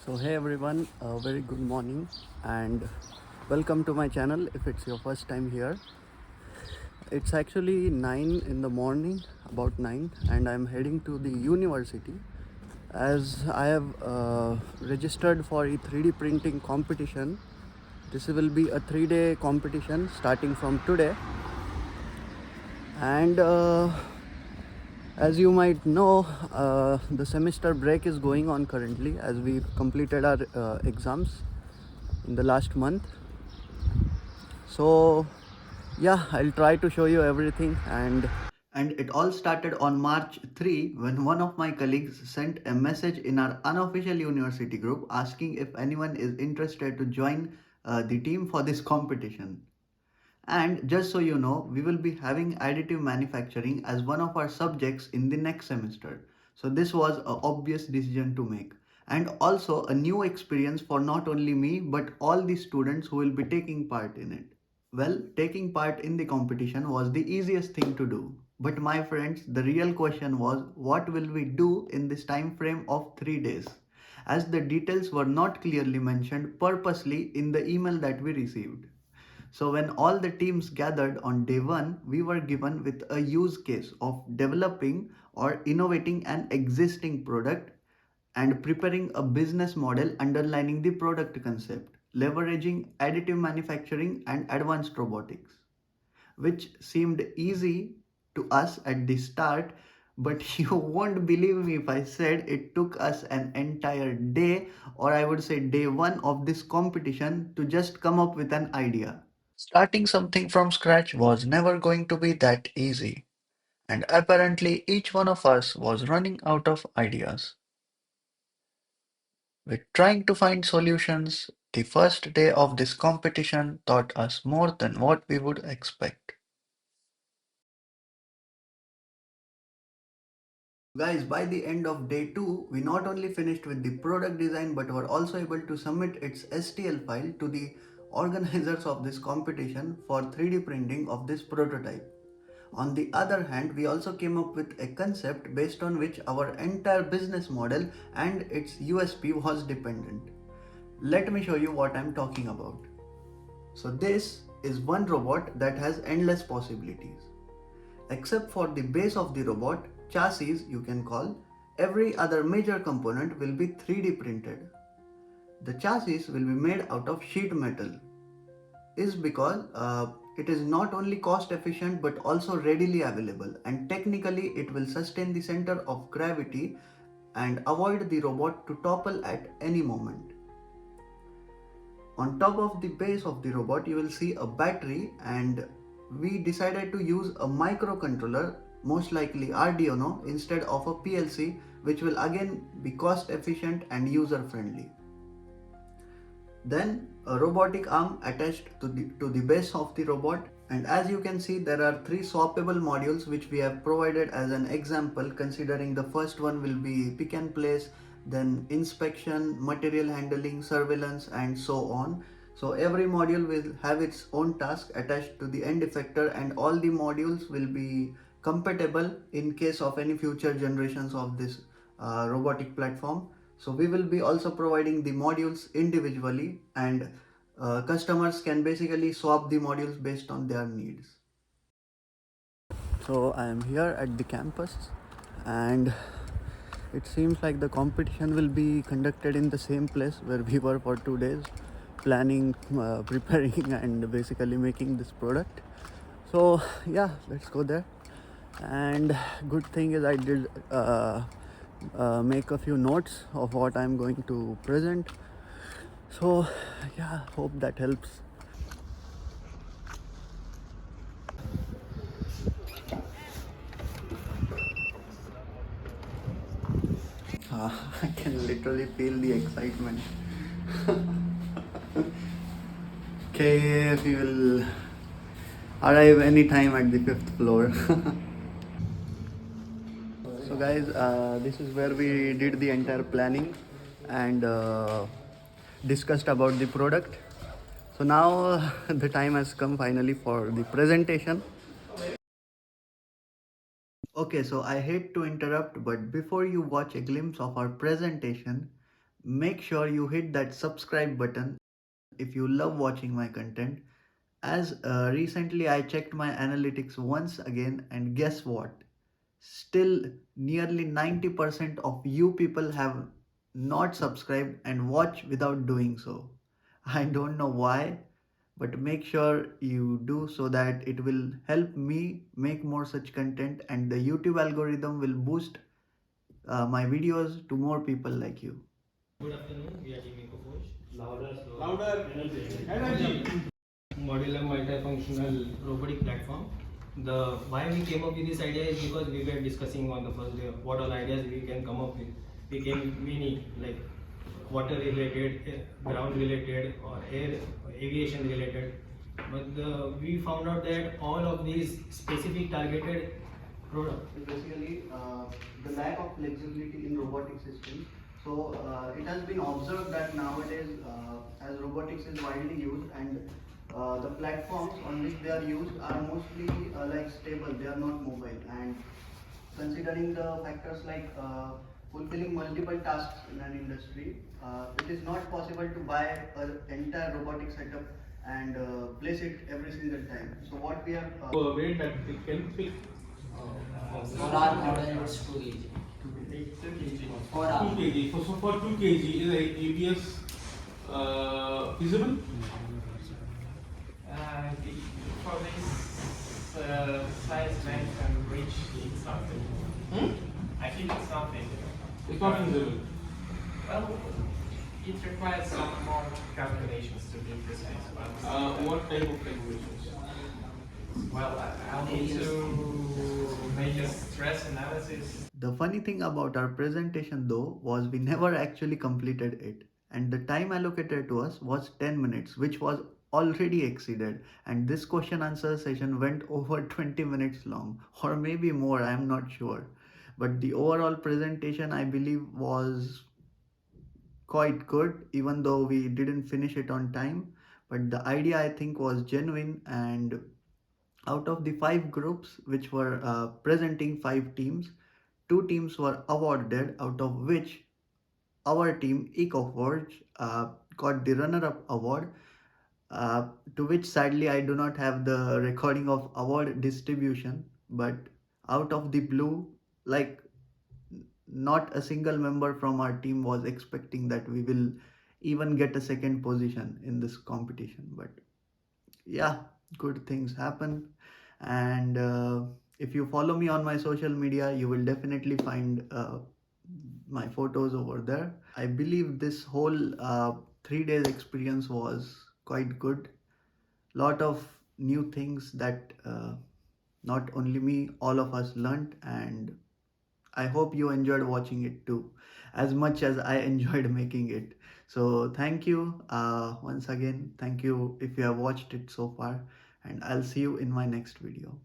So hey everyone, a very good morning and welcome to my channel if it's your first time here. It's actually 9 in the morning, about 9, and I'm heading to the university as I have registered for a 3D printing competition. This will be a 3-day competition starting from today, and as you might know, the semester break is going on currently as we've completed our exams in the last month. So yeah, I'll try to show you everything. And it all started on March 3 when one of my colleagues sent a message in our unofficial university group asking if anyone is interested to join the team for this competition. And just so you know, we will be having additive manufacturing as one of our subjects in the next semester. So this was an obvious decision to make. And also a new experience for not only me but all the students who will be taking part in it. Well, taking part in the competition was the easiest thing to do. But my friends, the real question was what will we do in this time frame of 3 days? As the details were not clearly mentioned purposely in the email that we received. So when all the teams gathered on day 1, we were given with a use case of developing or innovating an existing product and preparing a business model underlining the product concept, leveraging additive manufacturing and advanced robotics, which seemed easy to us at the start. But you won't believe me if I said it took us an entire day, or I would say day 1 of this competition, to just come up with an idea. Starting something from scratch was never going to be that easy, and apparently each one of us was running out of ideas. With trying to find solutions, the first day of this competition taught us more than what we would expect. Guys, by the end of day 2, we not only finished with the product design but were also able to submit its STL file to the organizers of this competition for 3D printing of this prototype. On the other hand, we also came up with a concept based on which our entire business model and its USP was dependent. Let me show you what I'm talking about. So this is one robot that has endless possibilities. Except for the base of the robot, chassis you can call, every other major component will be 3D printed. The chassis will be made out of sheet metal, is because it is not only cost efficient but also readily available, and technically it will sustain the center of gravity and avoid the robot to topple at any moment. On top of the base of the robot, you will see a battery, and we decided to use a microcontroller, most likely Arduino, instead of a PLC, which will again be cost efficient and user friendly. Then a robotic arm attached to the base of the robot, and as you can see there are 3 swappable modules which we have provided as an example, considering the first one will be pick and place, then inspection, material handling, surveillance and so on. So every module will have its own task attached to the end effector, and all the modules will be compatible in case of any future generations of this robotic platform. So we will be also providing the modules individually, and customers can basically swap the modules based on their needs. So I am here at the campus, and it seems like the competition will be conducted in the same place where we were for 2 days planning, preparing and basically making this product. So yeah, let's go there. And good thing is I did make a few notes of what I'm going to present. So yeah, hope that helps. I can literally feel the excitement. Okay, we will arrive anytime at the 5th floor. So guys, this is where we did the entire planning and discussed about the product. So now the time has come finally for the presentation. Okay, so I hate to interrupt, but before you watch a glimpse of our presentation, make sure you hit that subscribe button if you love watching my content. As recently I checked my analytics once again, and guess what? Still, nearly 90% of you people have not subscribed and watch without doing so. I don't know why, but make sure you do so that it will help me make more such content, and the YouTube algorithm will boost my videos to more people like you. Good afternoon, we are Team EcoForge. Louder. Energy. Modular multifunctional robotic platform. The why we came up with this idea is because we were discussing on the first day what all ideas we can come up with. We came many like water related, ground related, or air aviation related. But we found out that all of these specific targeted product. Basically, the lack of flexibility in robotic systems. So it has been observed that nowadays, as robotics is widely used, and the platforms on which they are used are mostly like stable, they are not mobile. And considering the factors like fulfilling multiple tasks in an industry, it is not possible to buy an entire robotic setup and place it every single time. So what we have A way that it can fit. For our model, it's 2 kg. 2 kg. So for 2 kg, is ABS feasible? For this size, length, and reach, it's not feasible. I think it's not feasible. It's not feasible. Well, it requires some more calculations to be precise. But What type of calculations? well, I'll need to make a stress analysis. The funny thing about our presentation though was we never actually completed it, and the time allocated to us was 10 minutes, which was already exceeded, and this question answer session went over 20 minutes long, or maybe more, I am not sure. But the overall presentation I believe was quite good, even though we didn't finish it on time. But the idea I think was genuine, and out of the five groups which were presenting, five teams, two teams were awarded, out of which our team EcoForge got the runner-up award, to which sadly I do not have the recording of award distribution. But out of the blue, like, not a single member from our team was expecting that we will even get a second position in this competition. But yeah, good things happen. And if you follow me on my social media, you will definitely find my photos over there. I believe this whole 3 days experience was quite good. Lot of new things that not only me, all of us learnt, and I hope you enjoyed watching it too, as much as I enjoyed making it. So thank you once again. Thank you if you have watched it so far, and I'll see you in my next video.